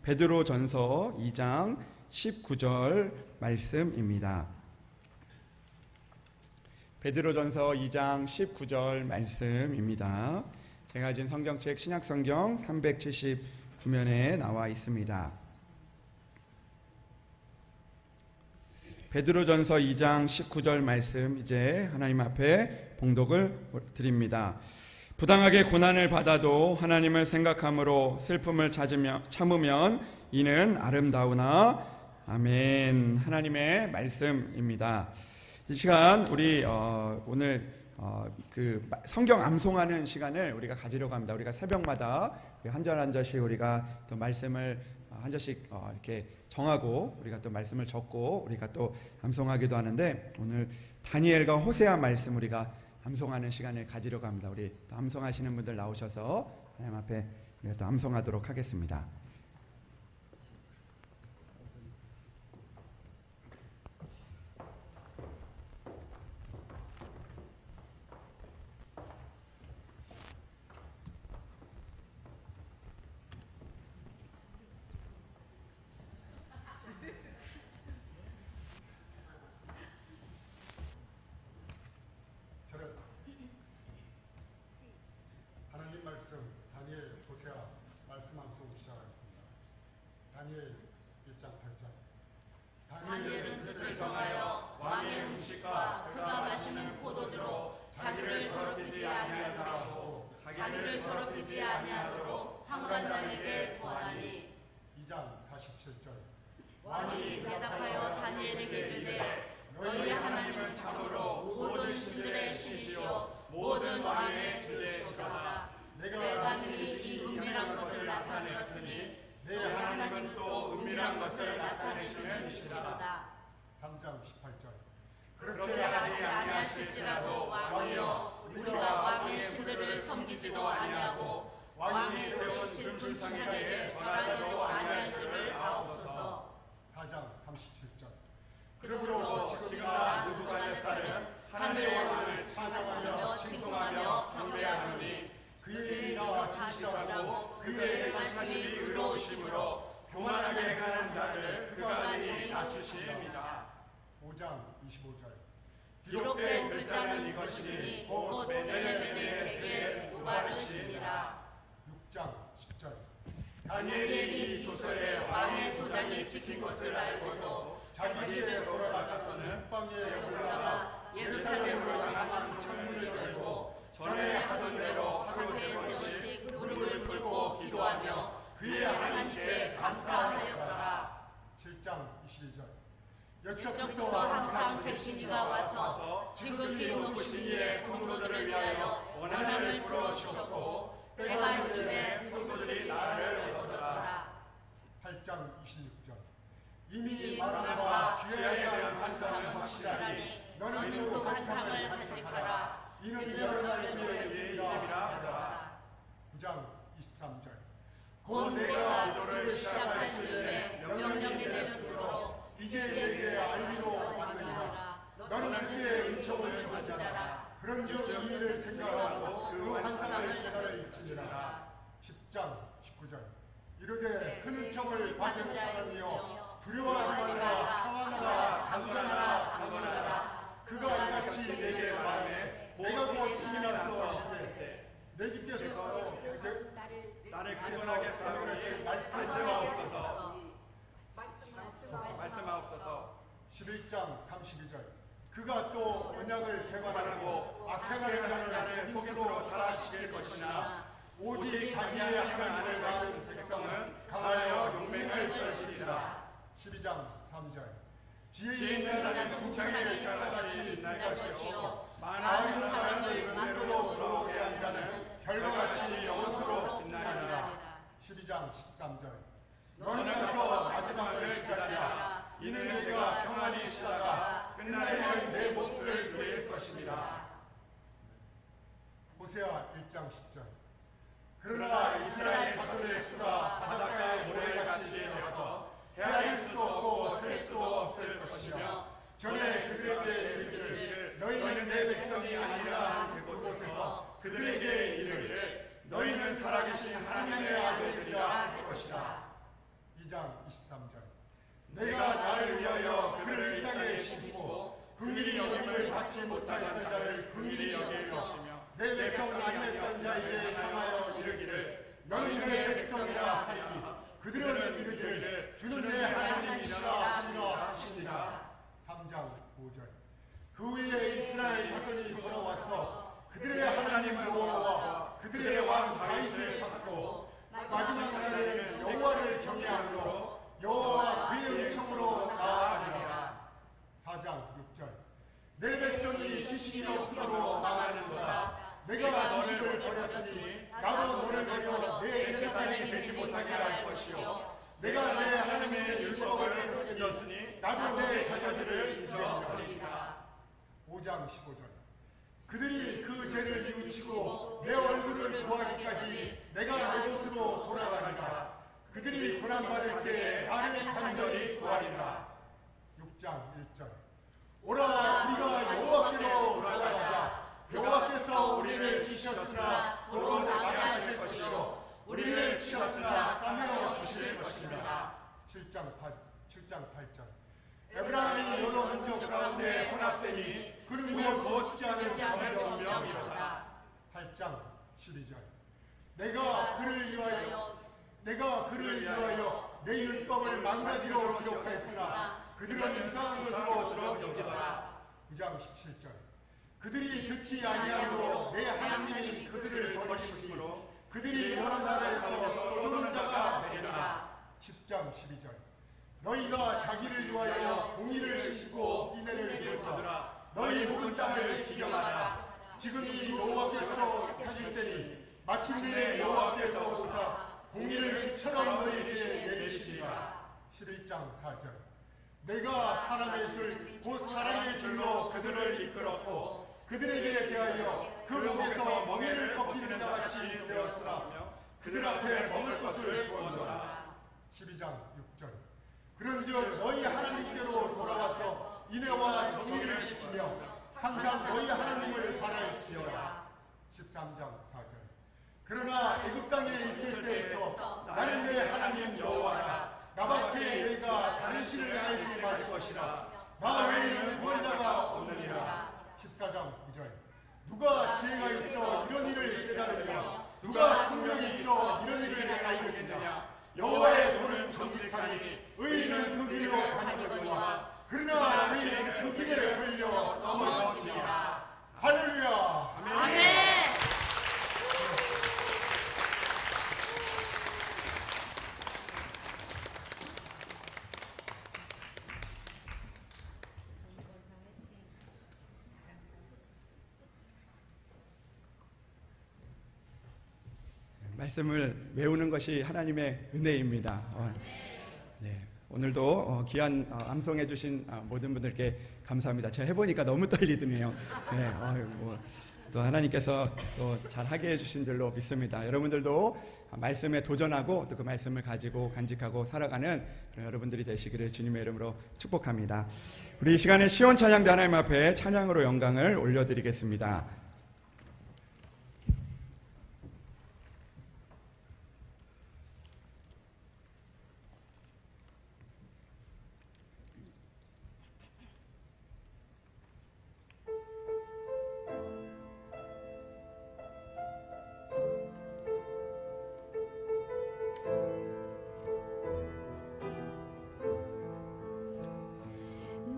베드로전서 2장 19절 말씀입니다. 베드로전서 2장 19절 말씀입니다. 제가 가진 성경책 신약성경 379면에 나와 있습니다. 베드로전서 2장 19절 말씀, 이제 하나님 앞에 봉독을 드립니다. 부당하게 고난을 받아도 하나님을 생각함으로 슬픔을 참으면 이는 아름다우나. 아멘. 하나님의 말씀입니다. 이 시간 우리 오늘 그 성경 암송하는 시간을 우리가 가지려고 합니다. 우리가 새벽마다 한 절 한 절씩 우리가 또 말씀을 한 절씩 이렇게 정하고 우리가 또 말씀을 적고 우리가 또 암송하기도 하는데, 오늘 다니엘과 호세아 말씀 우리가 암송하는 시간을 가지려고 합니다. 우리 또 암송하시는 분들 나오셔서 하나님 앞에 우리가 또 암송하도록 하겠습니다. 하나님 말씀, 다니엘, 호세아 말씀 암송 시작하겠습니다. 다니엘 1장 8절. 다니엘은 뜻을 정하여 왕의 음식과 그가 마시는 포도주로 자기를 더럽히지 아니하도록 황관장에게 구하나니. 2장 47절. 왕이 대답하여 다니엘에게 이르되, 너희 하나님은 참으로 모든 신들의 신이시요 모든 왕의 주제시로다. 내가 능히 이 은밀한 것을 나타내었으니 내 하나님은 또 은밀한 것을 나타내시는 이시로다. 3장 18절. 그렇게 하지 아니하실지라도 왕이여, 우리가 왕의 신들을 섬기지도 아니하고 왕이 세우신 불상에게 절하지도 아니할 줄을 아옵소서. 4장 37절. 그러므로 지금 느부갓네살은 하늘의 왕을 찬양하며 칭송하며 경배하노니 그들이 이와 지시하고 그의 말씀이 의로우심으로 교만하게 행하는 자를 그가 능히 낮추시리이다. 5장 25절. 기록된 글자는 이것이니 곧 베냐민의 우바르시니라. 6장 10절. 다니엘이 조서에 왕의 도장이 찍힌 것을 알고도 자기 집에 돌아가서는 빵에 올라가 예루살렘으로 향한 창문을 열고 전에 하던 대로 하루에 3번씩 무릎을 꿇고 기도하며 그의 하나님께 감사하였더라. 7장 22절. 옛적부터 항상 백신이가 와서 지극히 높으신 이의 성도들을 위하여 원한을 풀어주셨고 때가 이르매 성도들이 나를 얻었더라. 8장 26절. 이미 바람과 주야에 대한 환상은 확실하니 너는 그 환상을 간직하라. 이는 너를 위해 이름이라 하더라. 9장 23절. 곧 내가 너를 시작할 즈음에 명령이 되었으므로 이제 내게 알기로 하느니라. 너는 그의 은총을 전하라. 그런즉 이 일을 생각하고 그 환상을 깨달아 일지니라. 10장 19절. 이르되 큰 은총을 받은 사람이여 두려워하지 말라. 평안하라. 강건하라. 그가 이같이 내게 말하네. 내가 곧 힘이 나서 있으되 내 집께서 나를 강건하게 싸우니 말씀하옵소서. 11장 32절. 그가 또 언약을 배반하고 악행하는 자를 속임수로 달아시킬 것이나 오직 자기의 하나님을 가진 백성은 강하여 용맹을 펼치리라. 12장 3절. 지혜 있는 자는 궁창의 별같이 빛날 것이요 많은 사람을 은혜로 돌아오게 한 자는 별같이 영원토록 빛나리라. 12장 13절. 너는 가서 마지막을 기다리라. 이는 내가 평안히 쉬다가 끝날에는 내 몫을 누릴 것입니다. 호세아 1장 10절. 그러나 이스라엘 자손의 수가 바닷가의 모래같이 되어서 헤아릴 수 없고 셀 수 없을 것이며 전에 그들에게 이르기를 너희는 내 백성이 아니라 그곳에서 그들에게 이르기를 너희는 살아계신 하나님의 아들들이라 할 것이다. 내가 나를 위하여 그를 이 땅에 심고 긍휼히 여김을 받지 못하였던 자를 긍휼히 여기며 내 백성 아니었던 자에게 향하여 이르기를 너는 내 백성이라 하리니 그들은 이르기를 주는 내 하나님이시라 하시니라. 3장 5절. 그 후에 이스라엘 자손이 돌아와서 그들의 하나님 여호와와 그들의 왕 다윗을 찾고 마지막 날에는 여호와를 경외함으로 여호와와 그의 은총으로 나아가니라. 4장 6절. 내 백성이 지식이 없으므로 망하는도다. 내가 지식을 버렸으니 나도 너를 버려 내 제사장이 되지 못하게 할 것이요 내가 내 하나님의 율법을 어겼으니 나도 내 자녀들을 잊어버리리라. 5장 15절. 그들이 그 죄를 뉘우치고 내 얼굴을 구하기까지 내가 내 곳으로 돌아가니라. 그들이 고난받을 때에 나를 간절히 구하리라. 6장 1절. 오라 우리가 여호와께로 돌아가자. 여호와께서 우리를 치셨으나 도로 나게 하실 것이요 우리를 치셨으나 싸매어 주실 것입니다. 7장 8절. 에브라임이 여러 민족 가운데 혼합되니 그는 걷지 않은 정명이로다. 8장 12절. 내가 그를 위하여 내 율법을 망가지로 기록하였으나 그들은 이상한 것으로 여기다. 9장 17절. 그들이 듣지 아니하므로 내 하나님이 그들을 버리시므로 그들이 여러 나라에서 떠도는 자가 되리라. 10장 12절. 너희가 자기를 위하여 공의를 심고 인애를 이루라. 너희 묵은 땅을 기경하라. 지금이 여호와께서 찾을 때니 마침내 여호와께서 오사 공의를 빛처럼 너희에게 내리시리라. 11장 4절. 내가 사람의 줄 곧 사람의 줄로 그들을 이끌었고 그들에게 대하여 그 목에서 멍에를 꺾이는 자같이 되었으며 그들 앞에 먹을 것을 두었노라. 12장 6절. 그런즉 너희 하나님께로 돌아가서 인애와 정의를 지키며 항상 너희 하나님을 바랄지어라. 13장 4절. 그러나 애굽 땅에 있을 때부터 나는 내 하나님 여호와라. 나밖에 내가 다른 신을 알지 말 것이라. 나 외에는 구원자가 없느니라. 14장 9절. 누가 지혜가 있어 이런 일을 깨달으며 누가 총명이 있어 이런 일을 알겠느냐. 여호와의 도는 정직하니 의인은 그 길로 가는거니와 그러나 죄인은 그 길에 걸려 넘어지니라. 할렐루야. 아멘. 말씀을 외우는 것이 하나님의 은혜입니다. 네, 오늘도 귀한 암송해 주신 모든 분들께 감사합니다. 제가 해보니까 너무 떨리드네요. 네, 또 하나님께서 또 잘하게 해주신 줄로 믿습니다. 여러분들도 말씀에 도전하고 또 그 말씀을 가지고 간직하고 살아가는 그런 여러분들이 되시기를 주님의 이름으로 축복합니다. 우리 이 시간에 시온 찬양대 하나님 앞에 찬양으로 영광을 올려드리겠습니다.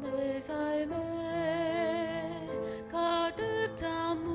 내 삶에 가득 담은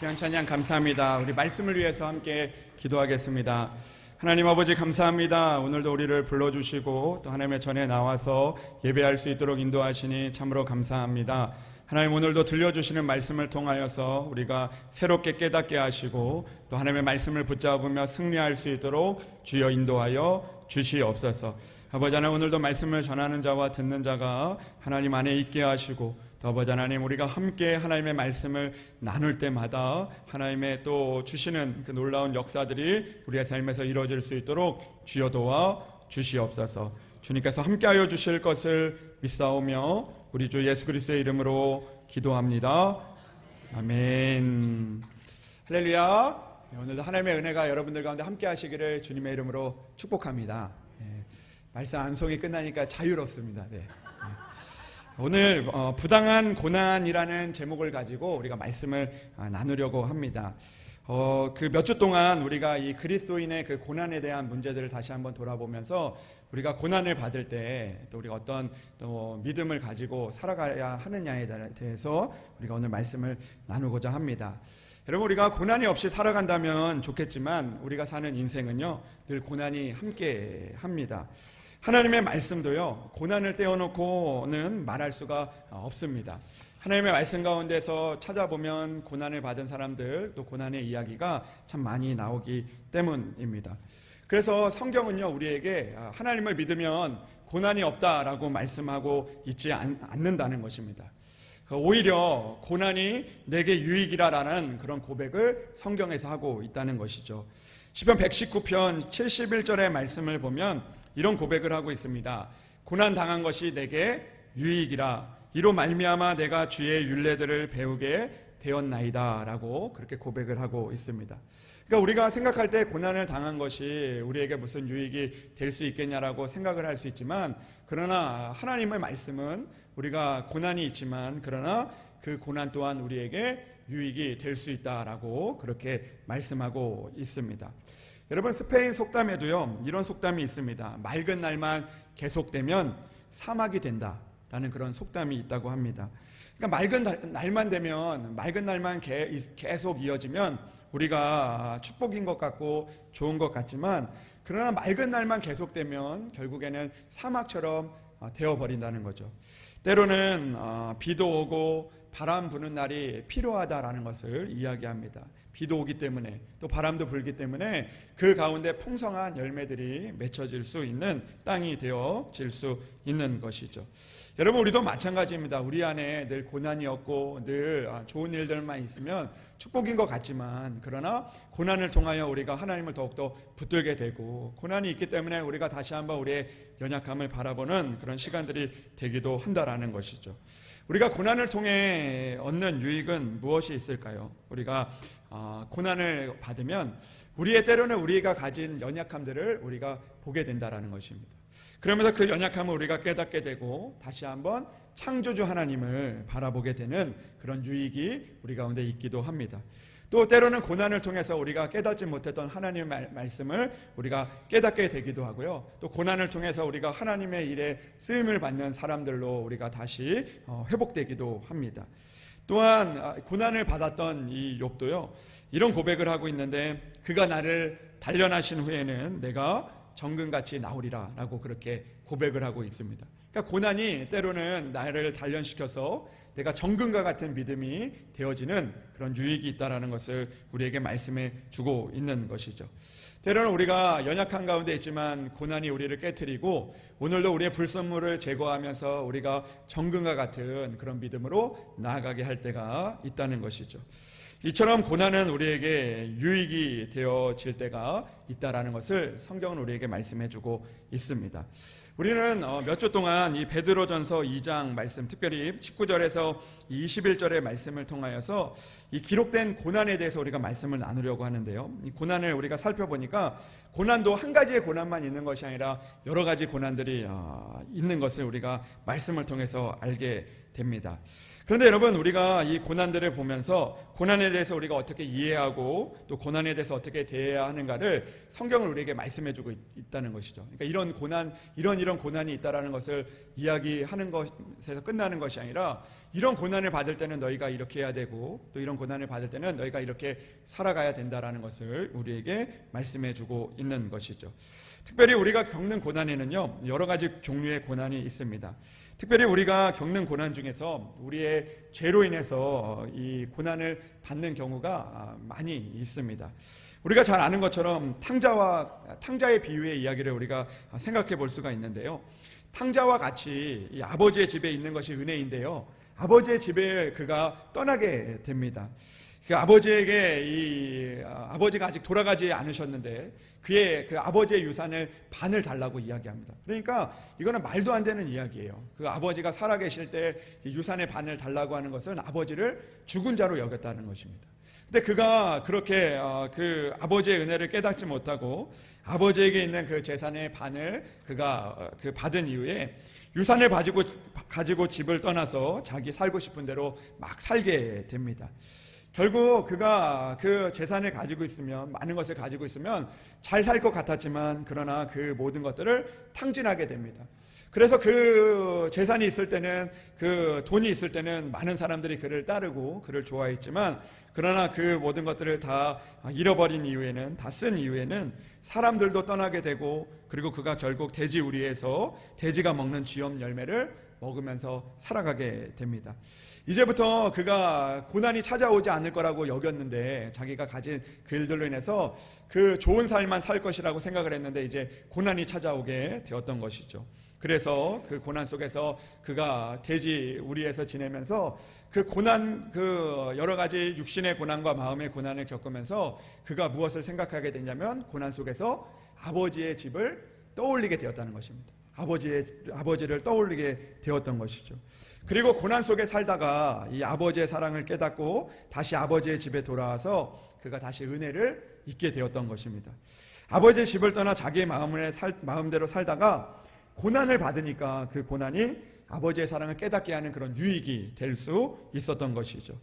귀한 찬양 감사합니다. 우리 말씀을 위해서 함께 기도하겠습니다. 하나님 아버지 감사합니다. 오늘도 우리를 불러주시고 또 하나님의 전에 나와서 예배할 수 있도록 인도하시니 참으로 감사합니다. 하나님 오늘도 들려주시는 말씀을 통하여서 우리가 새롭게 깨닫게 하시고 또 하나님의 말씀을 붙잡으며 승리할 수 있도록 주여 인도하여 주시옵소서. 아버지 하나님 오늘도 말씀을 전하는 자와 듣는 자가 하나님 안에 있게 하시고 또 아버지 하나님 우리가 함께 하나님의 말씀을 나눌 때마다 하나님의 또 주시는 그 놀라운 역사들이 우리의 삶에서 이루어질 수 있도록 주여 도와 주시옵소서. 주님께서 함께하여 주실 것을 믿사오며 우리 주 예수 그리스도의 이름으로 기도합니다. 아멘. 할렐루야. 오늘도 하나님의 은혜가 여러분들 가운데 함께 하시기를 주님의 이름으로 축복합니다. 말씀 암송이 끝나니까 자유롭습니다. 네. 오늘 부당한 고난이라는 제목을 가지고 우리가 말씀을 나누려고 합니다. 그 몇 주 동안 우리가 이 그리스도인의 그 고난에 대한 문제들을 다시 한번 돌아보면서 우리가 고난을 받을 때 또 우리가 어떤 또 믿음을 가지고 살아가야 하느냐에 대해서 우리가 오늘 말씀을 나누고자 합니다. 여러분 우리가 고난이 없이 살아간다면 좋겠지만 우리가 사는 인생은요 늘 고난이 함께 합니다. 하나님의 말씀도요 고난을 떼어놓고는 말할 수가 없습니다. 하나님의 말씀 가운데서 찾아보면 고난을 받은 사람들 또 고난의 이야기가 참 많이 나오기 때문입니다. 그래서 성경은요 우리에게 하나님을 믿으면 고난이 없다라고 말씀하고 있지 않는다는 것입니다. 오히려 고난이 내게 유익이라라는 그런 고백을 성경에서 하고 있다는 것이죠. 시편 119편 71절의 말씀을 보면 이런 고백을 하고 있습니다. 고난 당한 것이 내게 유익이라 이로 말미암아 내가 주의 율례들을 배우게 되었나이다 라고 그렇게 고백을 하고 있습니다. 그러니까 우리가 생각할 때 고난을 당한 것이 우리에게 무슨 유익이 될 수 있겠냐라고 생각을 할 수 있지만 그러나 하나님의 말씀은 우리가 고난이 있지만 그러나 그 고난 또한 우리에게 유익이 될 수 있다라고 그렇게 말씀하고 있습니다. 여러분 스페인 속담에도요 이런 속담이 있습니다. 맑은 날만 계속되면 사막이 된다라는 그런 속담이 있다고 합니다. 그러니까 맑은 날만 되면 맑은 날만 계속 이어지면 우리가 축복인 것 같고 좋은 것 같지만 그러나 맑은 날만 계속되면 결국에는 사막처럼 되어버린다는 거죠. 때로는 비도 오고 바람 부는 날이 필요하다라는 것을 이야기합니다. 비도 오기 때문에 또 바람도 불기 때문에 그 가운데 풍성한 열매들이 맺혀질 수 있는 땅이 되어질 수 있는 것이죠. 여러분 우리도 마찬가지입니다. 우리 안에 늘 고난이 없고 늘 좋은 일들만 있으면 축복인 것 같지만 그러나 고난을 통하여 우리가 하나님을 더욱더 붙들게 되고 고난이 있기 때문에 우리가 다시 한번 우리의 연약함을 바라보는 그런 시간들이 되기도 한다라는 것이죠. 우리가 고난을 통해 얻는 유익은 무엇이 있을까요? 우리가 고난을 받으면 때로는 우리가 가진 연약함들을 우리가 보게 된다라는 것입니다. 그러면서 그 연약함을 우리가 깨닫게 되고 다시 한번 창조주 하나님을 바라보게 되는 그런 유익이 우리 가운데 있기도 합니다. 또 때로는 고난을 통해서 우리가 깨닫지 못했던 하나님의 말씀을 우리가 깨닫게 되기도 하고요. 또 고난을 통해서 우리가 하나님의 일에 쓰임을 받는 사람들로 우리가 다시 회복되기도 합니다. 또한 고난을 받았던 이 욥도요 이런 고백을 하고 있는데 그가 나를 단련하신 후에는 내가 정금같이 나오리라 라고 그렇게 고백을 하고 있습니다. 그러니까 고난이 때로는 나를 단련시켜서 내가 정금과 같은 믿음이 되어지는 그런 유익이 있다는 것을 우리에게 말씀해 주고 있는 것이죠. 때로는 우리가 연약한 가운데 있지만 고난이 우리를 깨트리고 오늘도 우리의 불순물을 제거하면서 우리가 정금과 같은 그런 믿음으로 나아가게 할 때가 있다는 것이죠. 이처럼 고난은 우리에게 유익이 되어질 때가 있다는 것을 성경은 우리에게 말씀해 주고 있습니다. 우리는 몇 주 동안 이 베드로전서 2장 말씀, 특별히 19절에서 21절의 말씀을 통하여서 이 기록된 고난에 대해서 우리가 말씀을 나누려고 하는데요. 이 고난을 우리가 살펴보니까 고난도 한 가지의 고난만 있는 것이 아니라 여러 가지 고난들이 있는 것을 우리가 말씀을 통해서 알게 됩니다. 그런데 여러분, 우리가 이 고난들을 보면서 고난에 대해서 우리가 어떻게 이해하고 또 고난에 대해서 어떻게 대해야 하는가를 성경을 우리에게 말씀해주고 있다는 것이죠. 그러니까 이런 고난, 이런 고난이 있다라는 것을 이야기하는 것에서 끝나는 것이 아니라 이런 고난을 받을 때는 너희가 이렇게 해야 되고 또 이런 고난을 받을 때는 너희가 이렇게 살아가야 된다라는 것을 우리에게 말씀해주고 있는 것이죠. 특별히 우리가 겪는 고난에는요, 여러 가지 종류의 고난이 있습니다. 특별히 우리가 겪는 고난 중에서 우리의 죄로 인해서 이 고난을 받는 경우가 많이 있습니다. 우리가 잘 아는 것처럼 탕자의 비유의 이야기를 우리가 생각해 볼 수가 있는데요. 탕자와 같이 이 아버지의 집에 있는 것이 은혜인데요, 아버지의 집에 그가 떠나게 됩니다. 그 아버지에게 아버지가 아직 돌아가지 않으셨는데 그 아버지의 유산을 반을 달라고 이야기합니다. 그러니까 이거는 말도 안 되는 이야기예요. 그 아버지가 살아계실 때 유산의 반을 달라고 하는 것은 아버지를 죽은 자로 여겼다는 것입니다. 근데 그가 그렇게 그 아버지의 은혜를 깨닫지 못하고 아버지에게 있는 그 재산의 반을 그가 받은 이후에 유산을 가지고 집을 떠나서 자기 살고 싶은 대로 막 살게 됩니다. 결국 그가 그 재산을 가지고 있으면, 많은 것을 가지고 있으면 잘 살 것 같았지만 그러나 그 모든 것들을 탕진하게 됩니다. 그래서 그 재산이 있을 때는, 그 돈이 있을 때는 많은 사람들이 그를 따르고 그를 좋아했지만 그러나 그 모든 것들을 다 잃어버린 이후에는, 다 쓴 이후에는 사람들도 떠나게 되고 그리고 그가 결국 돼지 우리에서 돼지가 먹는 쥐염 열매를 먹으면서 살아가게 됩니다. 이제부터 그가 고난이 찾아오지 않을 거라고 여겼는데, 자기가 가진 그 일들로 인해서 그 좋은 삶만 살 것이라고 생각을 했는데 이제 고난이 찾아오게 되었던 것이죠. 그래서 그 고난 속에서 그가 돼지 우리에서 지내면서 그 고난, 그 여러 가지 육신의 고난과 마음의 고난을 겪으면서 그가 무엇을 생각하게 됐냐면 고난 속에서 아버지의 집을 떠올리게 되었다는 것입니다. 아버지를 떠올리게 되었던 것이죠. 그리고 고난 속에 살다가 이 아버지의 사랑을 깨닫고 다시 아버지의 집에 돌아와서 그가 다시 은혜를 잊게 되었던 것입니다. 아버지의 집을 떠나 자기의 마음대로 살다가 고난을 받으니까 그 고난이 아버지의 사랑을 깨닫게 하는 그런 유익이 될 수 있었던 것이죠.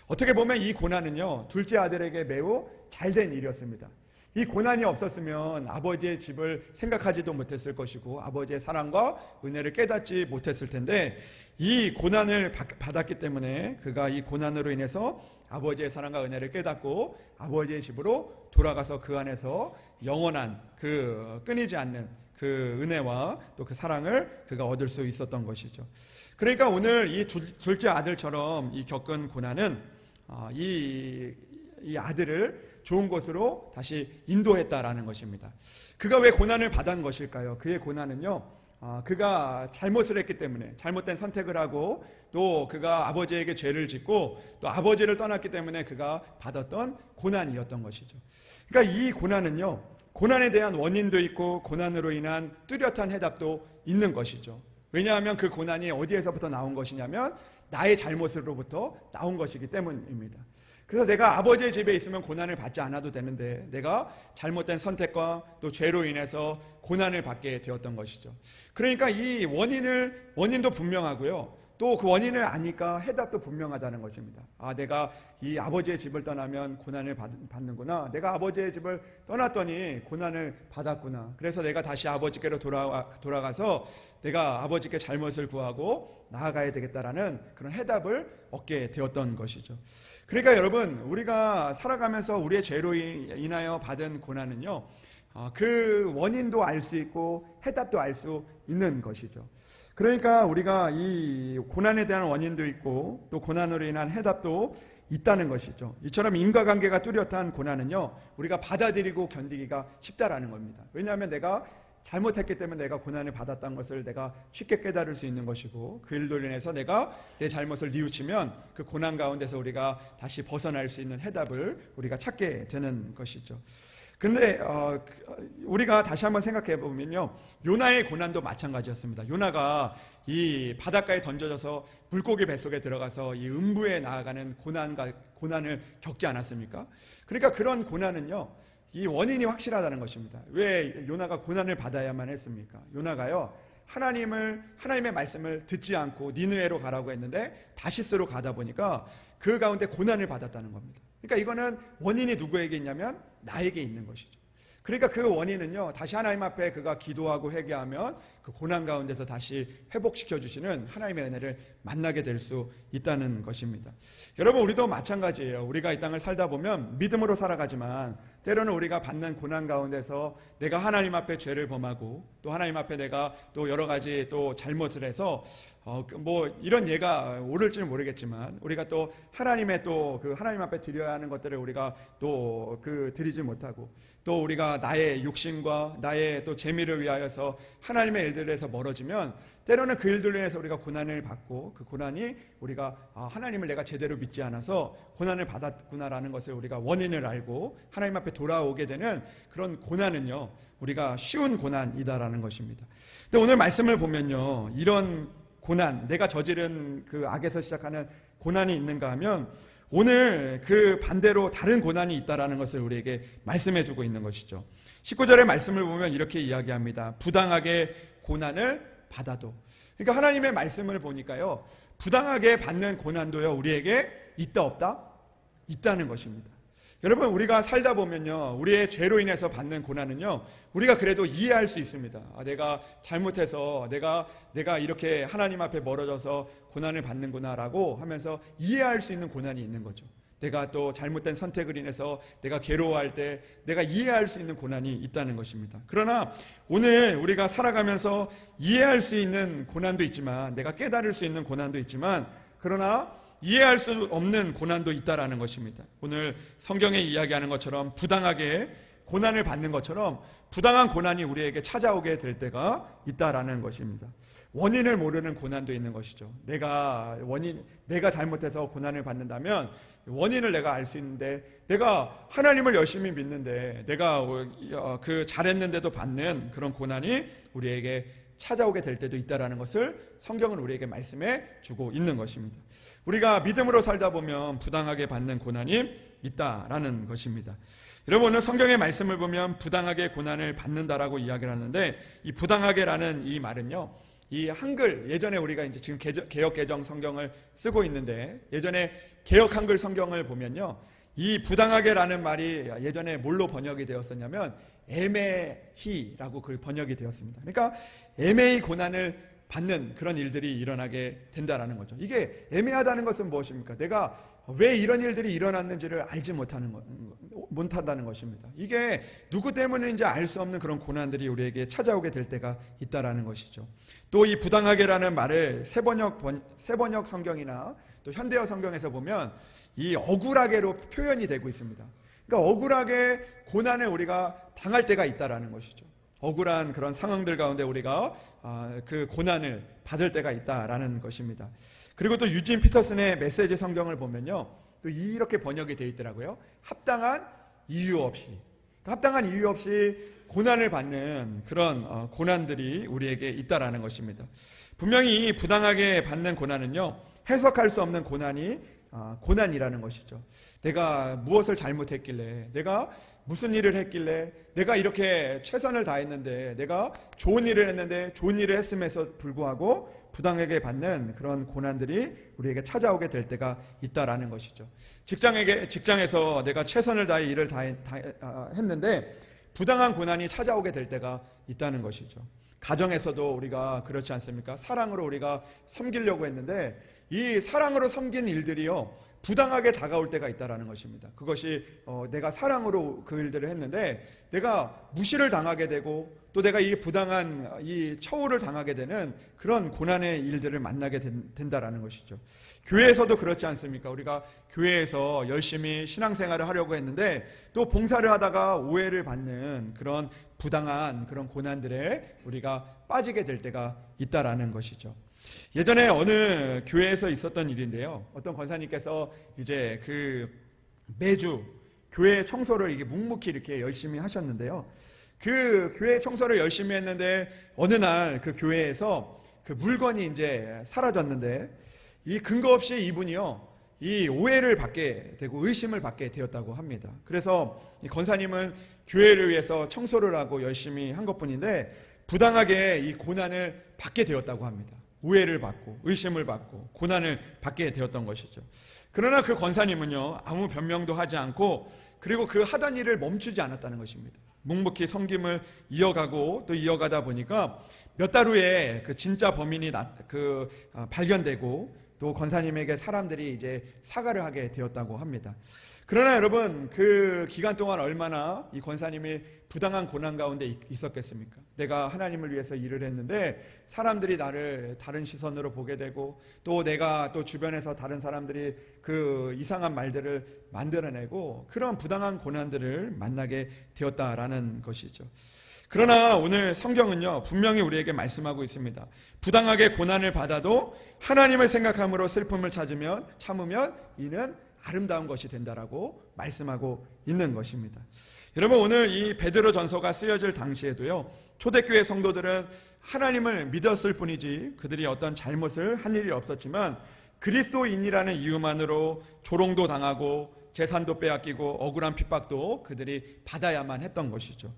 어떻게 보면 이 고난은요, 둘째 아들에게 매우 잘된 일이었습니다. 이 고난이 없었으면 아버지의 집을 생각하지도 못했을 것이고 아버지의 사랑과 은혜를 깨닫지 못했을 텐데, 이 고난을 받았기 때문에 그가 이 고난으로 인해서 아버지의 사랑과 은혜를 깨닫고 아버지의 집으로 돌아가서 그 안에서 영원한 그 끊이지 않는 그 은혜와 또 그 사랑을 그가 얻을 수 있었던 것이죠. 그러니까 오늘 이 둘째 아들처럼 이 겪은 고난은 이 아들을 좋은 곳으로 다시 인도했다라는 것입니다. 그가 왜 고난을 받은 것일까요? 그의 고난은요, 그가 잘못을 했기 때문에, 잘못된 선택을 하고 또 그가 아버지에게 죄를 짓고 또 아버지를 떠났기 때문에 그가 받았던 고난이었던 것이죠. 그러니까 이 고난은요, 고난에 대한 원인도 있고 고난으로 인한 뚜렷한 해답도 있는 것이죠. 왜냐하면 그 고난이 어디에서부터 나온 것이냐면 나의 잘못으로부터 나온 것이기 때문입니다. 그래서 내가 아버지의 집에 있으면 고난을 받지 않아도 되는데 내가 잘못된 선택과 또 죄로 인해서 고난을 받게 되었던 것이죠. 그러니까 이 원인도 분명하고요. 또 그 원인을 아니까 해답도 분명하다는 것입니다. 내가 이 아버지의 집을 떠나면 고난을 받는구나. 내가 아버지의 집을 떠났더니 고난을 받았구나. 그래서 내가 다시 아버지께로 돌아가서 내가 아버지께 잘못을 구하고 나아가야 되겠다라는 그런 해답을 얻게 되었던 것이죠. 그러니까 여러분, 우리가 살아가면서 우리의 죄로 인하여 받은 고난은요, 그 원인도 알 수 있고 해답도 알 수 있는 것이죠. 그러니까 우리가 이 고난에 대한 원인도 있고 또 고난으로 인한 해답도 있다는 것이죠. 이처럼 인과관계가 뚜렷한 고난은요, 우리가 받아들이고 견디기가 쉽다라는 겁니다. 왜냐하면 내가 잘못했기 때문에 내가 고난을 받았다는 것을 내가 쉽게 깨달을 수 있는 것이고, 그 일로 인해서 내가 내 잘못을 뉘우치면 그 고난 가운데서 우리가 다시 벗어날 수 있는 해답을 우리가 찾게 되는 것이죠. 그런데 우리가 다시 한번 생각해 보면요, 요나의 고난도 마찬가지였습니다. 요나가 이 바닷가에 던져져서 물고기 뱃속에 들어가서 이 음부에 나아가는 고난을 겪지 않았습니까? 그러니까 그런 고난은요, 이 원인이 확실하다는 것입니다. 왜 요나가 고난을 받아야만 했습니까? 요나가요, 하나님의 말씀을 듣지 않고 니느웨로 가라고 했는데 다시스로 가다 보니까 그 가운데 고난을 받았다는 겁니다. 그러니까 이거는 원인이 누구에게 있냐면 나에게 있는 것이죠. 그러니까 그 원인은요, 다시 하나님 앞에 그가 기도하고 회개하면 그 고난 가운데서 다시 회복시켜 주시는 하나님의 은혜를 만나게 될 수 있다는 것입니다. 여러분, 우리도 마찬가지예요. 우리가 이 땅을 살다 보면 믿음으로 살아가지만 때로는 우리가 받는 고난 가운데서 내가 하나님 앞에 죄를 범하고 또 하나님 앞에 내가 또 여러 가지 또 잘못을 해서 뭐 이런 예가 옳을지는 모르겠지만 우리가 또 하나님의 또 그 하나님 앞에 드려야 하는 것들을 우리가 또 드리지 못하고 또 우리가 나의 욕심과 나의 또 재미를 위하여서 하나님의 일들에서 멀어지면 때로는 그 일들로 인해서 우리가 고난을 받고 그 고난이 우리가 하나님을 내가 제대로 믿지 않아서 고난을 받았구나라는 것을 우리가 원인을 알고 하나님 앞에 돌아오게 되는 그런 고난은요, 우리가 쉬운 고난이다라는 것입니다. 근데 오늘 말씀을 보면요, 이런 고난, 내가 저지른 그 악에서 시작하는 고난이 있는가 하면 오늘 그 반대로 다른 고난이 있다라는 것을 우리에게 말씀해 주고 있는 것이죠. 19절의 말씀을 보면 이렇게 이야기합니다. 부당하게 고난을 받아도. 그러니까 하나님의 말씀을 보니까요, 부당하게 받는 고난도요, 우리에게 있다 없다? 있다는 것입니다. 여러분, 우리가 살다 보면요, 우리의 죄로 인해서 받는 고난은요, 우리가 그래도 이해할 수 있습니다. 내가 잘못해서 내가 이렇게 하나님 앞에 멀어져서 고난을 받는구나라고 하면서 이해할 수 있는 고난이 있는 거죠. 내가 또 잘못된 선택을 인해서 내가 괴로워할 때 내가 이해할 수 있는 고난이 있다는 것입니다. 그러나 오늘 우리가 살아가면서 이해할 수 있는 고난도 있지만, 내가 깨달을 수 있는 고난도 있지만, 그러나 이해할 수 없는 고난도 있다라는 것입니다. 오늘 성경에 이야기하는 것처럼 부당하게 고난을 받는 것처럼 부당한 고난이 우리에게 찾아오게 될 때가 있다라는 것입니다. 원인을 모르는 고난도 있는 것이죠. 내가 잘못해서 고난을 받는다면 원인을 내가 알 수 있는데, 내가 하나님을 열심히 믿는데 내가 잘했는데도 받는 그런 고난이 우리에게 찾아오게 될 때도 있다라는 것을 성경은 우리에게 말씀해 주고 있는 것입니다. 우리가 믿음으로 살다 보면 부당하게 받는 고난이 있다라는 것입니다. 여러분, 오늘 성경의 말씀을 보면 부당하게 고난을 받는다라고 이야기를 하는데, 이 부당하게라는 이 말은요, 이 한글, 예전에 우리가 이제 지금 개역 개정 성경을 쓰고 있는데, 예전에 개역 한글 성경을 보면요, 이 부당하게라는 말이 예전에 뭘로 번역이 되었었냐면 애매히라고 그 번역이 되었습니다. 그러니까 애매히 고난을 받는 그런 일들이 일어나게 된다라는 거죠. 이게 애매하다는 것은 무엇입니까? 내가 왜 이런 일들이 일어났는지를 알지 못한다는 것입니다. 이게 누구 때문인지 알 수 없는 그런 고난들이 우리에게 찾아오게 될 때가 있다라는 것이죠. 또 이 부당하게라는 말을 세번역 성경이나 또 현대어 성경에서 보면 이 억울하게로 표현이 되고 있습니다. 그러니까 억울하게 고난을 우리가 당할 때가 있다라는 것이죠. 억울한 그런 상황들 가운데 우리가 그 고난을 받을 때가 있다라는 것입니다. 그리고 또 유진 피터슨의 메시지 성경을 보면요, 또 이렇게 번역이 되어 있더라고요. 합당한 이유 없이, 합당한 이유 없이 고난을 받는 그런 고난들이 우리에게 있다라는 것입니다. 분명히 부당하게 받는 고난은요, 해석할 수 없는 고난이라는 것이죠. 내가 무엇을 잘못했길래, 내가 무슨 일을 했길래, 내가 이렇게 최선을 다했는데, 내가 좋은 일을 했는데 좋은 일을 했음에도 불구하고 부당하게 받는 그런 고난들이 우리에게 찾아오게 될 때가 있다라는 것이죠. 직장에서 내가 최선을 다해 일을 했는데 부당한 고난이 찾아오게 될 때가 있다는 것이죠. 가정에서도 우리가 그렇지 않습니까? 사랑으로 우리가 섬기려고 했는데 이 사랑으로 섬긴 일들이요, 부당하게 다가올 때가 있다라는 것입니다. 그것이 내가 사랑으로 그 일들을 했는데 내가 무시를 당하게 되고 또 내가 이 부당한 이 처우를 당하게 되는 그런 고난의 일들을 만나게 된다라는 것이죠. 교회에서도 그렇지 않습니까? 우리가 교회에서 열심히 신앙생활을 하려고 했는데 또 봉사를 하다가 오해를 받는 그런 부당한 그런 고난들에 우리가 빠지게 될 때가 있다라는 것이죠. 예전에 어느 교회에서 있었던 일인데요, 어떤 권사님께서 이제 매주 교회 청소를 이게 묵묵히 이렇게 열심히 하셨는데요, 그 교회 청소를 열심히 했는데 어느 날 그 교회에서 그 물건이 이제 사라졌는데 이 근거 없이 이분이요, 이 오해를 받게 되고 의심을 받게 되었다고 합니다. 그래서 이 권사님은 교회를 위해서 청소를 하고 열심히 한 것뿐인데 부당하게 이 고난을 받게 되었다고 합니다. 오해를 받고 의심을 받고 고난을 받게 되었던 것이죠. 그러나 그 권사님은요, 아무 변명도 하지 않고 그리고 그 하던 일을 멈추지 않았다는 것입니다. 묵묵히 섬김을 이어가고 또 이어가다 보니까 몇 달 후에 그 진짜 범인이 발견되고 또 권사님에게 사람들이 이제 사과를 하게 되었다고 합니다. 그러나 여러분, 그 기간 동안 얼마나 이 권사님이 부당한 고난 가운데 있었겠습니까? 내가 하나님을 위해서 일을 했는데 사람들이 나를 다른 시선으로 보게 되고 또 내가 또 주변에서 다른 사람들이 그 이상한 말들을 만들어내고 그런 부당한 고난들을 만나게 되었다라는 것이죠. 그러나 오늘 성경은요, 분명히 우리에게 말씀하고 있습니다. 부당하게 고난을 받아도 하나님을 생각함으로 슬픔을 참으면 이는 아름다운 것이 된다라고 말씀하고 있는 것입니다. 여러분, 오늘 이 베드로 전서가 쓰여질 당시에도요, 초대교회 성도들은 하나님을 믿었을 뿐이지 그들이 어떤 잘못을 한 일이 없었지만 그리스도인이라는 이유만으로 조롱도 당하고 재산도 빼앗기고 억울한 핍박도 그들이 받아야만 했던 것이죠.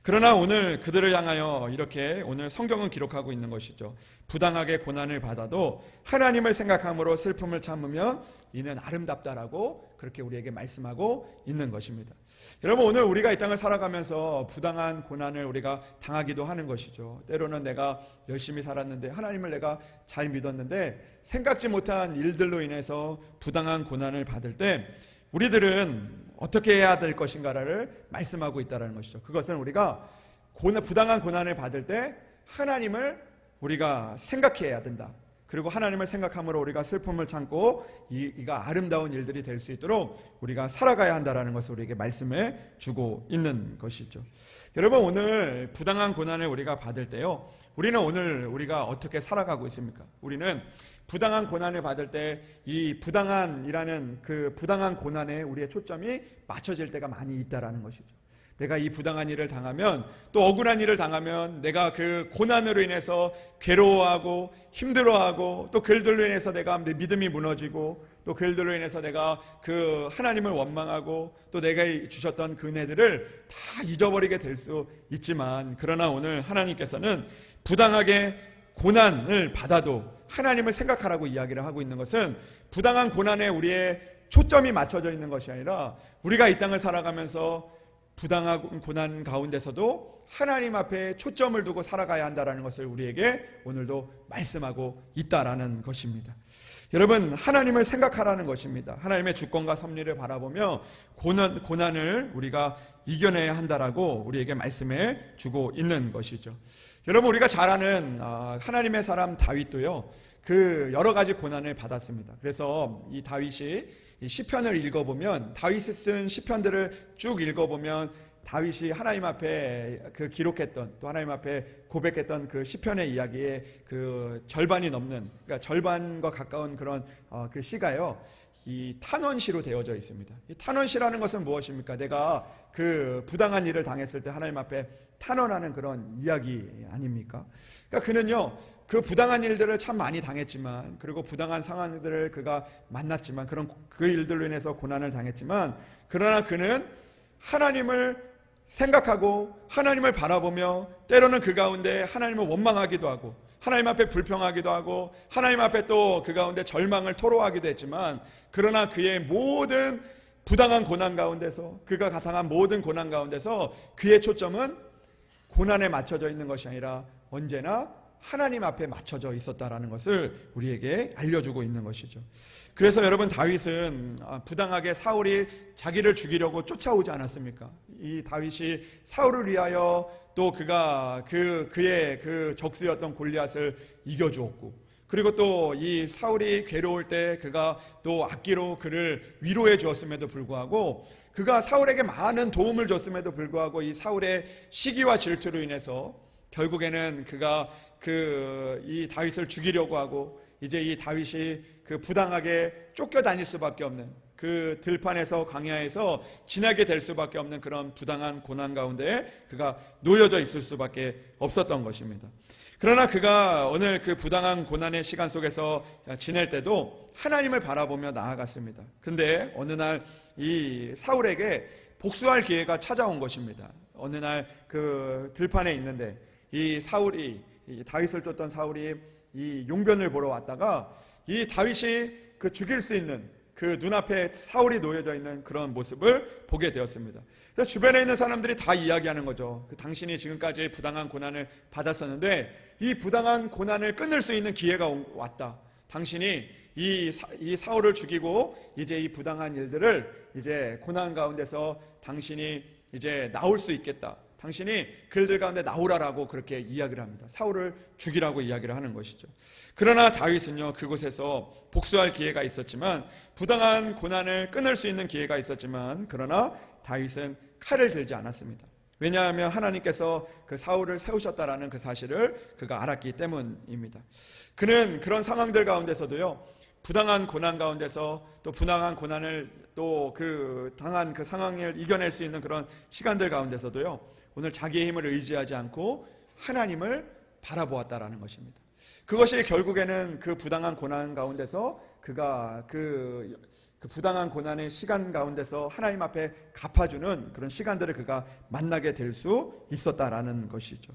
그러나 오늘 그들을 향하여 이렇게 오늘 성경은 기록하고 있는 것이죠. 부당하게 고난을 받아도 하나님을 생각함으로 슬픔을 참으면 이는 아름답다라고 그렇게 우리에게 말씀하고 있는 것입니다. 여러분, 오늘 우리가 이 땅을 살아가면서 부당한 고난을 우리가 당하기도 하는 것이죠. 때로는 내가 열심히 살았는데 하나님을 내가 잘 믿었는데 생각지 못한 일들로 인해서 부당한 고난을 받을 때 우리들은 어떻게 해야 될 것인가를 말씀하고 있다는 것이죠. 그것은 우리가 부당한 고난을 받을 때 하나님을 우리가 생각해야 된다. 그리고 하나님을 생각함으로 우리가 슬픔을 참고 이가 아름다운 일들이 될 수 있도록 우리가 살아가야 한다는 것을 우리에게 말씀해 주고 있는 것이죠. 여러분, 오늘 부당한 고난을 우리가 받을 때요, 우리는 오늘 우리가 어떻게 살아가고 있습니까? 우리는 부당한 고난을 받을 때 이 부당한이라는 그 부당한 고난에 우리의 초점이 맞춰질 때가 많이 있다라는 것이죠. 내가 이 부당한 일을 당하면 또 억울한 일을 당하면 내가 그 고난으로 인해서 괴로워하고 힘들어하고 또 그들로 인해서 내가 믿음이 무너지고 또 그들로 인해서 내가 그 하나님을 원망하고 또 내가 주셨던 그 은혜들을 다 잊어버리게 될 수 있지만, 그러나 오늘 하나님께서는 부당하게 고난을 받아도 하나님을 생각하라고 이야기를 하고 있는 것은 부당한 고난에 우리의 초점이 맞춰져 있는 것이 아니라 우리가 이 땅을 살아가면서 부당한 고난 가운데서도 하나님 앞에 초점을 두고 살아가야 한다는 것을 우리에게 오늘도 말씀하고 있다라는 것입니다. 여러분, 하나님을 생각하라는 것입니다. 하나님의 주권과 섭리를 바라보며 고난을 우리가 이겨내야 한다라고 우리에게 말씀해 주고 있는 것이죠. 여러분, 우리가 잘 아는 하나님의 사람 다윗도요, 그 여러 가지 고난을 받았습니다. 그래서 이 다윗이 이 시편을 읽어보면, 다윗이 쓴 시편들을 쭉 읽어보면 다윗이 하나님 앞에 그 기록했던, 또 하나님 앞에 고백했던 그 시편의 이야기의 그 절반이 넘는, 그러니까 절반과 가까운 그런 그 시가요, 이 탄원시로 되어져 있습니다. 이 탄원시라는 것은 무엇입니까? 내가 그 부당한 일을 당했을 때 하나님 앞에 탄원하는 그런 이야기 아닙니까? 그러니까 그는요, 그 부당한 일들을 참 많이 당했지만, 그리고 부당한 상황들을 그가 만났지만, 그 일들로 인해서 고난을 당했지만, 그러나 그는 하나님을 생각하고 하나님을 바라보며 때로는 그 가운데 하나님을 원망하기도 하고 하나님 앞에 불평하기도 하고 하나님 앞에 또 그 가운데 절망을 토로하기도 했지만, 그러나 그의 모든 부당한 고난 가운데서, 그가 당한 모든 고난 가운데서 그의 초점은 고난에 맞춰져 있는 것이 아니라 언제나 하나님 앞에 맞춰져 있었다라는 것을 우리에게 알려주고 있는 것이죠. 그래서 여러분, 다윗은 부당하게 사울이 자기를 죽이려고 쫓아오지 않았습니까? 이 다윗이 사울을 위하여 또 그가 그의 그 적수였던 골리앗을 이겨주었고, 그리고 또 이 사울이 괴로울 때 그가 또 악기로 그를 위로해 주었음에도 불구하고, 그가 사울에게 많은 도움을 줬음에도 불구하고 이 사울의 시기와 질투로 인해서 결국에는 그가 이 다윗을 죽이려고 하고, 이제 이 다윗이 그 부당하게 쫓겨다닐 수밖에 없는, 그 들판에서 광야에서 지나게 될 수밖에 없는 그런 부당한 고난 가운데 그가 놓여져 있을 수밖에 없었던 것입니다. 그러나 그가 오늘 그 부당한 고난의 시간 속에서 지낼 때도 하나님을 바라보며 나아갔습니다. 근데 어느 날 이 사울에게 복수할 기회가 찾아온 것입니다. 어느 날 그 들판에 있는데 이 사울이, 이 다윗을 쫓던 사울이 이 용변을 보러 왔다가 이 다윗이 그 죽일 수 있는 그 눈앞에 사울이 놓여져 있는 그런 모습을 보게 되었습니다. 그래서 주변에 있는 사람들이 다 이야기하는 거죠. 그 당신이 지금까지 부당한 고난을 받았었는데 이 부당한 고난을 끊을 수 있는 기회가 왔다. 당신이 이 사울을 죽이고 이제 이 부당한 일들을 이제 고난 가운데서 당신이 이제 나올 수 있겠다. 당신이 그들 가운데 나오라라고 그렇게 이야기를 합니다. 사울을 죽이라고 이야기를 하는 것이죠. 그러나 다윗은요, 그곳에서 복수할 기회가 있었지만, 부당한 고난을 끊을 수 있는 기회가 있었지만, 그러나 다윗은 칼을 들지 않았습니다. 왜냐하면 하나님께서 그 사울을 세우셨다라는 그 사실을 그가 알았기 때문입니다. 그는 그런 상황들 가운데서도요, 부당한 고난 가운데서 또 부당한 고난을 또 그 당한 그 상황을 이겨낼 수 있는 그런 시간들 가운데서도요, 오늘 자기의 힘을 의지하지 않고 하나님을 바라보았다라는 것입니다. 그것이 결국에는 그 부당한 고난 가운데서 그가 그 부당한 고난의 시간 가운데서 하나님 앞에 갚아주는 그런 시간들을 그가 만나게 될 수 있었다라는 것이죠.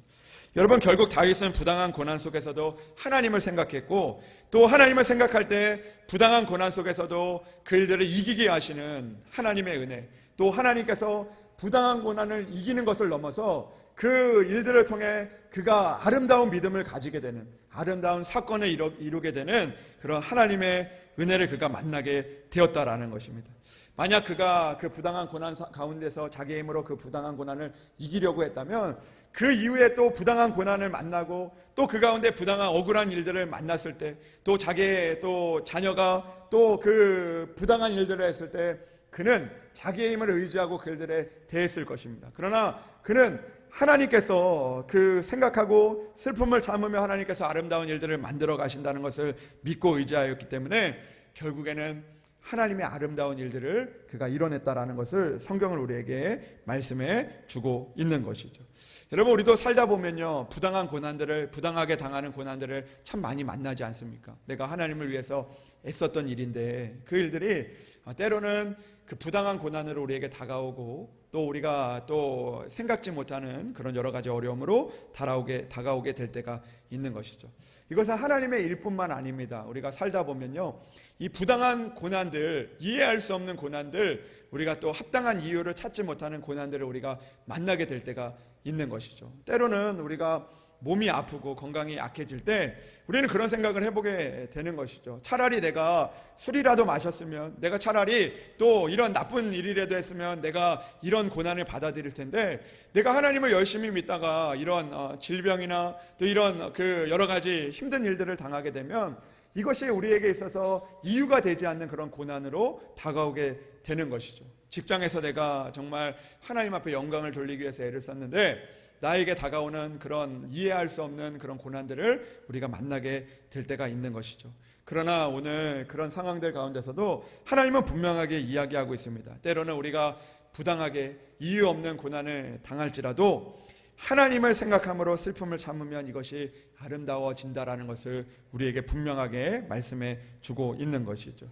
여러분, 결국 다윗은 부당한 고난 속에서도 하나님을 생각했고, 또 하나님을 생각할 때 부당한 고난 속에서도 그 일들을 이기게 하시는 하나님의 은혜, 또 하나님께서 부당한 고난을 이기는 것을 넘어서 그 일들을 통해 그가 아름다운 믿음을 가지게 되는, 아름다운 사건을 이루게 되는 그런 하나님의 은혜를 그가 만나게 되었다라는 것입니다. 만약 그가 그 부당한 고난 가운데서 자기의 힘으로 그 부당한 고난을 이기려고 했다면 그 이후에 또 부당한 고난을 만나고 또 그 가운데 부당한 억울한 일들을 만났을 때, 또 자기의 또 자녀가 또 그 부당한 일들을 했을 때 그는 자기의 힘을 의지하고 그 일들에 대했을 것입니다. 그러나 그는 하나님께서 그 생각하고 슬픔을 참으며 하나님께서 아름다운 일들을 만들어 가신다는 것을 믿고 의지하였기 때문에 결국에는 하나님의 아름다운 일들을 그가 이뤄냈다라는 것을 성경을 우리에게 말씀해 주고 있는 것이죠. 여러분, 우리도 살다 보면요, 부당한 고난들을, 부당하게 당하는 고난들을 참 많이 만나지 않습니까? 내가 하나님을 위해서 애썼던 일인데 그 일들이 때로는 그 부당한 고난으로 우리에게 다가오고, 또 우리가 또 생각지 못하는 그런 여러 가지 어려움으로 다가오게 될 때가 있는 것이죠. 이것은 하나님의 일뿐만 아닙니다. 우리가 살다 보면요, 이 부당한 고난들, 이해할 수 없는 고난들, 우리가 또 합당한 이유를 찾지 못하는 고난들을 우리가 만나게 될 때가 있는 것이죠. 때로는 우리가 몸이 아프고 건강이 약해질 때 우리는 그런 생각을 해보게 되는 것이죠. 차라리 내가 술이라도 마셨으면, 내가 차라리 또 이런 나쁜 일이라도 했으면 내가 이런 고난을 받아들일 텐데, 내가 하나님을 열심히 믿다가 이런 질병이나 또 이런 그 여러 가지 힘든 일들을 당하게 되면 이것이 우리에게 있어서 이유가 되지 않는 그런 고난으로 다가오게 되는 것이죠. 직장에서 내가 정말 하나님 앞에 영광을 돌리기 위해서 애를 썼는데 나에게 다가오는 그런 이해할 수 없는 그런 고난들을 우리가 만나게 될 때가 있는 것이죠. 그러나 오늘 그런 상황들 가운데서도 하나님은 분명하게 이야기하고 있습니다. 때로는 우리가 부당하게 이유 없는 고난을 당할지라도 하나님을 생각함으로 슬픔을 참으면 이것이 아름다워진다라는 것을 우리에게 분명하게 말씀해 주고 있는 것이죠.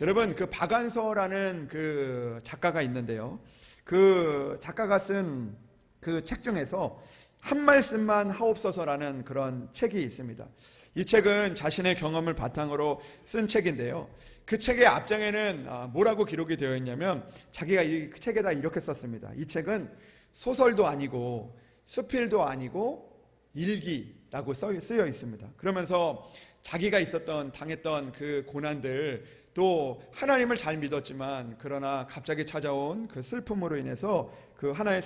여러분, 그 박완서라는 그 작가가 있는데요, 그 작가가 쓴 그 책 중에서 한 말씀만 하옵소서라는 그런 책이 있습니다. 이 책은 자신의 경험을 바탕으로 쓴 책인데요, 그 책의 앞장에는 뭐라고 기록이 되어 있냐면, 자기가 이 책에다 이렇게 썼습니다. 이 책은 소설도 아니고 수필도 아니고 일기라고 쓰여 있습니다. 그러면서 자기가 당했던 그 고난들, 또 하나님을 잘 믿었지만 그러나 갑자기 찾아온 그 슬픔으로 인해서 그 하나의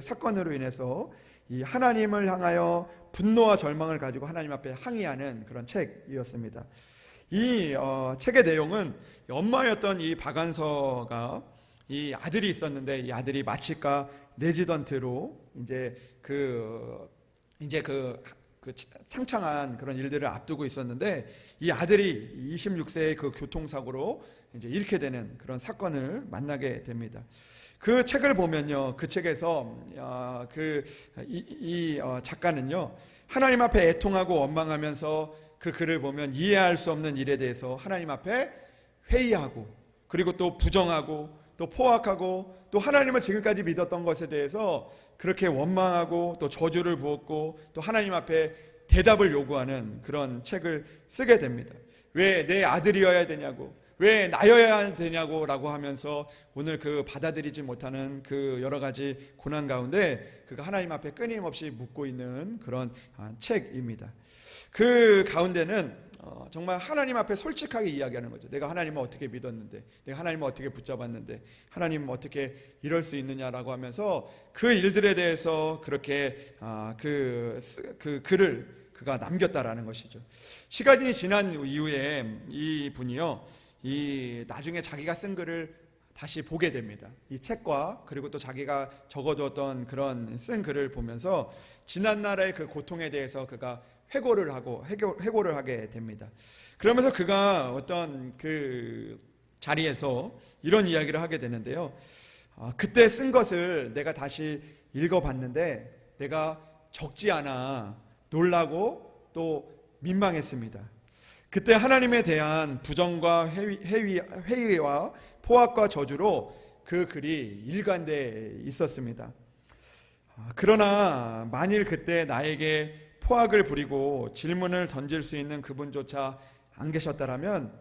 사건으로 인해서 이 하나님을 향하여 분노와 절망을 가지고 하나님 앞에 항의하는 그런 책이었습니다. 이 책의 내용은 엄마였던 이 박완서가 이 아들이 있었는데, 이 아들이 마취과 레지던트로 이제 창창한 그런 일들을 앞두고 있었는데, 이 아들이 26세의 그 교통사고로 이제 잃게 되는 그런 사건을 만나게 됩니다. 그 책을 보면요, 그 책에서 작가는요, 하나님 앞에 애통하고 원망하면서 그 글을 보면 이해할 수 없는 일에 대해서 하나님 앞에 회의하고, 그리고 또 부정하고, 또 포악하고 또 하나님을 지금까지 믿었던 것에 대해서 그렇게 원망하고 또 저주를 부었고 또 하나님 앞에 대답을 요구하는 그런 책을 쓰게 됩니다. 왜 내 아들이어야 되냐고, 왜 나여야 되냐고 라고 하면서 오늘 그 받아들이지 못하는 그 여러 가지 고난 가운데 그가 하나님 앞에 끊임없이 묻고 있는 그런 책입니다. 그 가운데는 정말 하나님 앞에 솔직하게 이야기하는 거죠. 내가 하나님을 어떻게 믿었는데, 내가 하나님을 어떻게 붙잡았는데, 하나님은 어떻게 이럴 수 있느냐라고 하면서 그 일들에 대해서 그렇게 그 글을 그가 남겼다라는 것이죠. 시간이 지난 이후에 이 분이요, 이 나중에 자기가 쓴 글을 다시 보게 됩니다. 이 책과 그리고 또 자기가 적어두었던 그런 쓴 글을 보면서 지난날의 그 고통에 대해서 그가 회고를 하게 됩니다. 그러면서 그가 어떤 그 자리에서 이런 이야기를 하게 되는데요. 그때 쓴 것을 내가 다시 읽어봤는데 내가 적지 않아 놀라고 또 민망했습니다. 그때 하나님에 대한 부정과 회의와 포악과 저주로 그 글이 일관돼 있었습니다. 그러나 만일 그때 나에게 포악을 부리고 질문을 던질 수 있는 그분조차 안 계셨다라면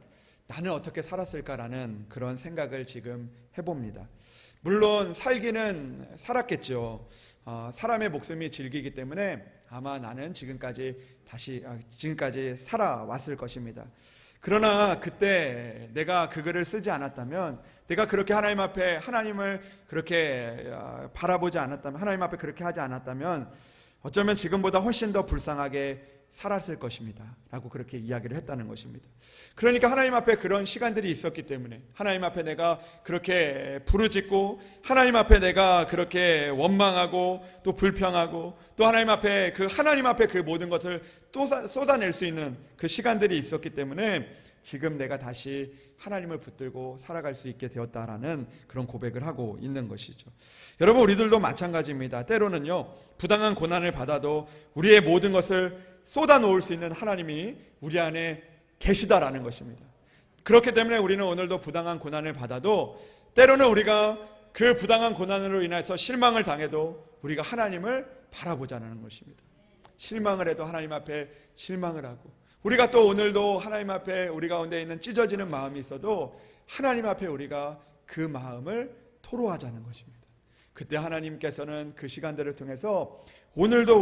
나는 어떻게 살았을까라는 그런 생각을 지금 해봅니다. 물론 살기는 살았겠죠. 사람의 목숨이 질기기 때문에 아마 나는 지금까지 살아왔을 것입니다. 그러나 그때 내가 그 글을 쓰지 않았다면, 내가 그렇게 하나님 앞에 하나님을 그렇게 바라보지 않았다면, 하나님 앞에 그렇게 하지 않았다면 어쩌면 지금보다 훨씬 더 불쌍하게 살았을 것입니다 라고 그렇게 이야기를 했다는 것입니다. 그러니까 하나님 앞에 그런 시간들이 있었기 때문에, 하나님 앞에 내가 그렇게 부르짖고, 하나님 앞에 내가 그렇게 원망하고 또 불평하고, 또 하나님 앞에 그 모든 것을 또 쏟아낼 수 있는 그 시간들이 있었기 때문에 지금 내가 다시 하나님을 붙들고 살아갈 수 있게 되었다라는 그런 고백을 하고 있는 것이죠. 여러분, 우리들도 마찬가지입니다. 때로는요, 부당한 고난을 받아도 우리의 모든 것을 쏟아놓을 수 있는 하나님이 우리 안에 계시다라는 것입니다. 그렇기 때문에 우리는 오늘도 부당한 고난을 받아도 때로는 우리가 그 부당한 고난으로 인해서 실망을 당해도 우리가 하나님을 바라보자는 것입니다. 실망을 해도 하나님 앞에 실망을 하고, 우리가 또 오늘도 하나님 앞에 우리 가운데 있는 찢어지는 마음이 있어도 하나님 앞에 우리가 그 마음을 토로하자는 것입니다. 그때 하나님께서는 그 시간들을 통해서 오늘도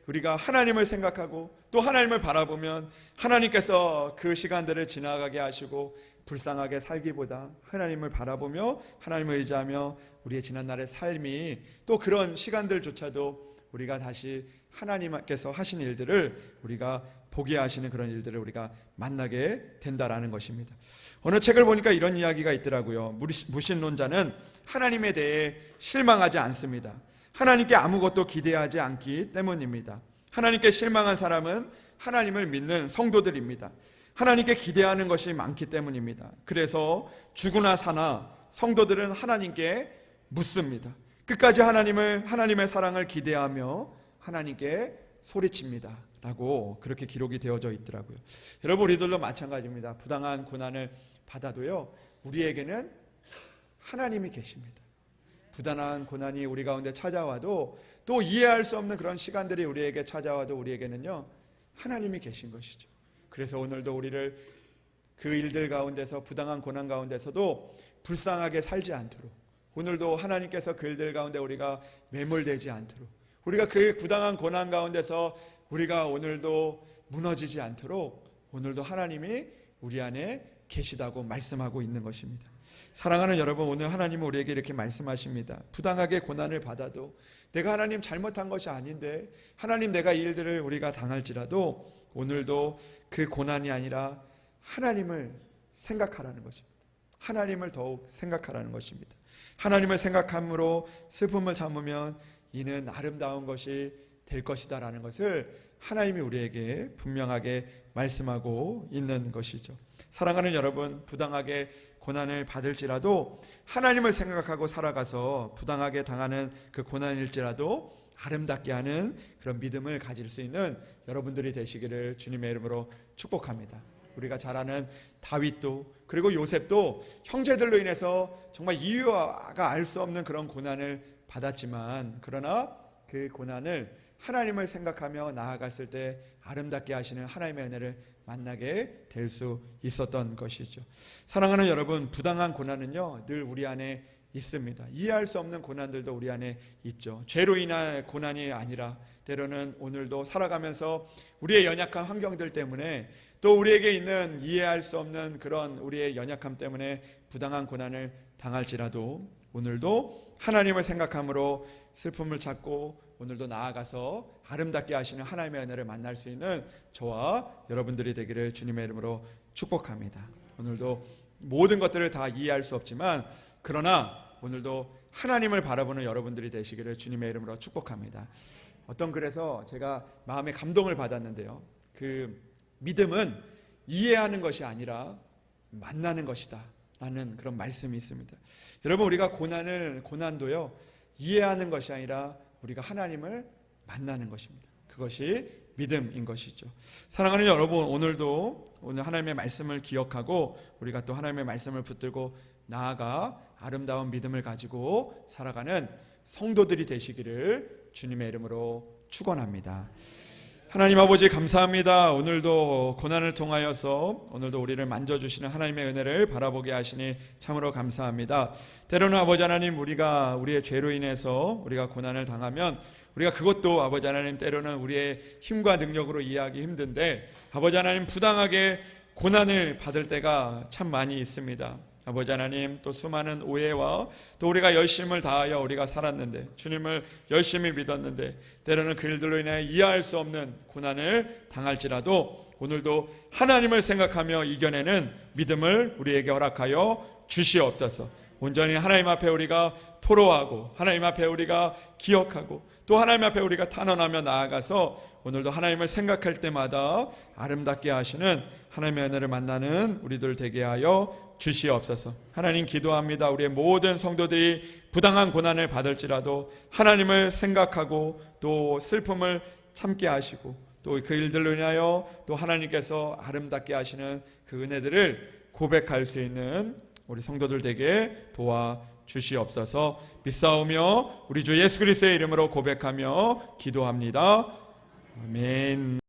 우리가 하나님을 생각하고 또 하나님을 바라보면 하나님께서 그 시간들을 지나가게 하시고, 불쌍하게 살기보다 하나님을 바라보며 하나님을 의지하며 우리의 지난날의 삶이, 또 그런 시간들조차도 우리가 다시 하나님께서 하신 일들을 우리가 보게 하시는 그런 일들을 우리가 만나게 된다라는 것입니다. 어느 책을 보니까 이런 이야기가 있더라고요. 무신론자는 하나님에 대해 실망하지 않습니다. 하나님께 아무것도 기대하지 않기 때문입니다. 하나님께 실망한 사람은 하나님을 믿는 성도들입니다. 하나님께 기대하는 것이 많기 때문입니다. 그래서 죽으나 사나 성도들은 하나님께 묻습니다. 끝까지 하나님의 사랑을 기대하며 하나님께 소리칩니다 라고 그렇게 기록이 되어져 있더라고요. 여러분, 우리들도 마찬가지입니다. 부당한 고난을 받아도요, 우리에게는 하나님이 계십니다. 부당한 고난이 우리 가운데 찾아와도, 또 이해할 수 없는 그런 시간들이 우리에게 찾아와도 우리에게는요, 하나님이 계신 것이죠. 그래서 오늘도 우리를 그 일들 가운데서, 부당한 고난 가운데서도 불쌍하게 살지 않도록, 오늘도 하나님께서 그 일들 가운데 우리가 매몰되지 않도록, 우리가 그 부당한 고난 가운데서 우리가 오늘도 무너지지 않도록 오늘도 하나님이 우리 안에 계시다고 말씀하고 있는 것입니다. 사랑하는 여러분, 오늘 하나님은 우리에게 이렇게 말씀하십니다. 부당하게 고난을 받아도, 내가 하나님 잘못한 것이 아닌데 하나님 내가 이 일들을 우리가 당할지라도 오늘도 그 고난이 아니라 하나님을 생각하라는 것입니다. 하나님을 더욱 생각하라는 것입니다. 하나님을 생각함으로 슬픔을 참으면 이는 아름다운 것이 될 것이다 라는 것을 하나님이 우리에게 분명하게 말씀하고 있는 것이죠. 사랑하는 여러분, 부당하게 고난을 받을지라도 하나님을 생각하고 살아가서 부당하게 당하는 그 고난일지라도 아름답게 하는 그런 믿음을 가질 수 있는 여러분들이 되시기를 주님의 이름으로 축복합니다. 우리가 잘 아는 다윗도 그리고 요셉도 형제들로 인해서 정말 이유가 알 수 없는 그런 고난을 받았지만, 그러나 그 고난을 하나님을 생각하며 나아갔을 때 아름답게 하시는 하나님의 은혜를 만나게 될 수 있었던 것이죠. 사랑하는 여러분, 부당한 고난은요 늘 우리 안에 있습니다. 이해할 수 없는 고난들도 우리 안에 있죠. 죄로 인한 고난이 아니라 때로는 오늘도 살아가면서 우리의 연약한 환경들 때문에, 또 우리에게 있는 이해할 수 없는 그런 우리의 연약함 때문에 부당한 고난을 당할지라도 오늘도 하나님을 생각함으로 슬픔을 찾고 오늘도 나아가서 아름답게 하시는 하나님의 은혜를 만날 수 있는 저와 여러분들이 되기를 주님의 이름으로 축복합니다. 오늘도 모든 것들을 다 이해할 수 없지만, 그러나 오늘도 하나님을 바라보는 여러분들이 되시기를 주님의 이름으로 축복합니다. 어떤 글에서 제가 마음의 감동을 받았는데요, 그 믿음은 이해하는 것이 아니라 만나는 것이다 라는 그런 말씀이 있습니다. 여러분, 우리가 고난도요 이해하는 것이 아니라 우리가 하나님을 만나는 것입니다. 그것이 믿음인 것이죠. 사랑하는 여러분, 오늘 하나님의 말씀을 기억하고 우리가 또 하나님의 말씀을 붙들고 나아가 아름다운 믿음을 가지고 살아가는 성도들이 되시기를 주님의 이름으로 축원합니다. 하나님 아버지, 감사합니다. 오늘도 고난을 통하여서 오늘도 우리를 만져주시는 하나님의 은혜를 바라보게 하시니 참으로 감사합니다. 때로는 아버지 하나님, 우리가 우리의 죄로 인해서 우리가 고난을 당하면 우리가 그것도 아버지 하나님 때로는 우리의 힘과 능력으로 이해하기 힘든데, 아버지 하나님 부당하게 고난을 받을 때가 참 많이 있습니다. 아버지 하나님, 또 수많은 오해와 또 우리가 열심을 다하여 우리가 살았는데, 주님을 열심히 믿었는데 때로는 그 일들로 인해 이해할 수 없는 고난을 당할지라도 오늘도 하나님을 생각하며 이겨내는 믿음을 우리에게 허락하여 주시옵소서. 온전히 하나님 앞에 우리가 토로하고 하나님 앞에 우리가 기억하고 또 하나님 앞에 우리가 탄원하며 나아가서 오늘도 하나님을 생각할 때마다 아름답게 하시는 하나님의 은혜를 만나는 우리들 되게 하여 주시옵소서. 하나님, 기도합니다. 우리의 모든 성도들이 부당한 고난을 받을지라도 하나님을 생각하고 또 슬픔을 참게 하시고 또 그 일들로 인하여 또 하나님께서 아름답게 하시는 그 은혜들을 고백할 수 있는 우리 성도들 되게 도와 주시옵소서. 믿사오며 우리 주 예수 그리스도의 이름으로 고백하며 기도합니다. 아멘.